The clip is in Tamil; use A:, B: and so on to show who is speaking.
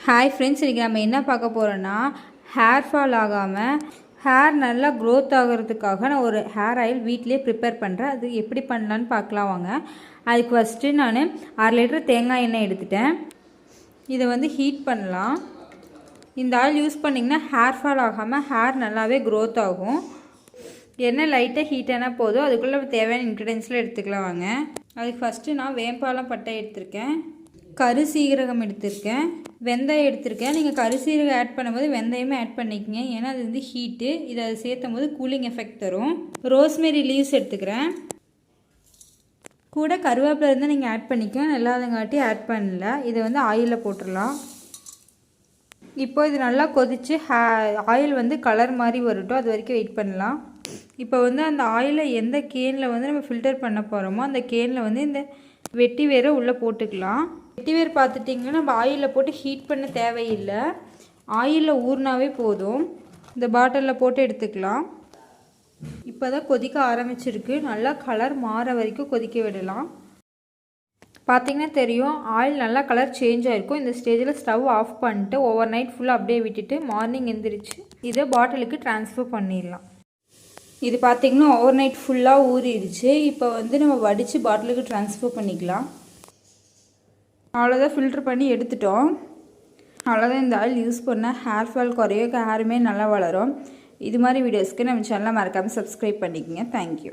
A: ஹாய் ஃப்ரெண்ட்ஸ், இன்றைக்கி நம்ம என்ன பார்க்க போகிறோன்னா ஹேர் ஃபால் ஆகாமல் ஹேர் நல்லா க்ரோத் ஆகிறதுக்காக நான் ஒரு ஹேர் ஆயில் வீட்டிலே ப்ரிப்பேர் பண்ணுறேன். அது எப்படி பண்ணலான்னு பார்க்கலாம் வாங்க. அதுக்கு ஃபஸ்ட்டு நான் 1/2 லிட்டர் தேங்காய் எண்ணெய் எடுத்துட்டேன். இதை ஹீட் பண்ணலாம். இந்த ஆயில் யூஸ் பண்ணிங்கன்னா ஹேர் ஃபால் ஆகாமல் ஹேர் நல்லாவே க்ரோத் ஆகும். எண்ணெய் லைட்டாக ஹீட் ஆனால் போதும். அதுக்குள்ளே தேவையான இன்க்ரீடியன்ஸ்லாம் எடுத்துக்கலாம் வாங்க. அதுக்கு ஃபஸ்ட்டு நான் வேம்பாலம் பட்டை எடுத்திருக்கேன், கருசீரகம் எடுத்திருக்கேன், வெந்தயம் எடுத்திருக்கேன். நீங்கள் கருசீரகம் ஆட் பண்ணும்போது வெந்தயமே ஆட் பண்ணிக்கங்க, ஏன்னா அது ஹீட்டு. இதை சேர்த்தும் போது கூலிங் எஃபெக்ட் தரும். ரோஸ்மெரி லீவ்ஸ் எடுத்துக்கிறேன். கூட கருவேப்பிலை இருந்தால் நீங்கள் ஆட் பண்ணிக்க, நல்லாதங்காட்டி ஆட் பண்ணல. இதை ஆயிலில் போட்டுடலாம். இப்போ இது நல்லா கொதித்து ஆயில் கலர் மாதிரி வரட்டும், அது வரைக்கும் வெயிட் பண்ணலாம். இப்போ அந்த ஆயிலை எந்த கேனில் நம்ம ஃபில்டர் பண்ண போகிறோமோ அந்த கேனில் இந்த வெட்டி வேரை உள்ளே போட்டுக்கலாம். வெட்டி வேர் பார்த்துட்டிங்கன்னா நம்ம ஆயிலில் போட்டு ஹீட் பண்ண தேவையில்லை, ஆயிலில் ஊறினாவே போதும். இந்த பாட்டிலில் போட்டு எடுத்துக்கலாம். இப்போ தான் கொதிக்க ஆரம்பிச்சிருக்கு. நல்லா கலர் மாற வரைக்கும் கொதிக்க விடலாம். பார்த்திங்கன்னா தெரியும், ஆயில் நல்லா கலர் சேஞ்ச் ஆகிருக்கும். இந்த ஸ்டேஜில் ஸ்டவ் ஆஃப் பண்ணிட்டு ஓவர் நைட் ஃபுல்லாக அப்படியே விட்டுட்டு மார்னிங் எந்திரிச்சு இதை பாட்டிலுக்கு ட்ரான்ஸ்ஃபர் பண்ணிடலாம். இது பார்த்திங்கன்னா ஓவர் நைட் ஃபுல்லாக ஊறிடுச்சு. இப்போ நம்ம வடித்து பாட்டிலுக்கு ட்ரான்ஸ்ஃபர் பண்ணிக்கலாம். அவ்வளோதான், ஃபில்ட்ரு பண்ணி எடுத்துட்டோம். அவ்வளோதான். இந்த ஆயில் யூஸ் பண்ணால் ஹேர் ஃபால் குறையும், ஹேருமே நல்லா வளரும். இது மாதிரி வீடியோஸ்க்கு நம்ம சேனலை மறக்காமல் சப்ஸ்கிரைப் பண்ணிக்கோங்க. தேங்க்யூ.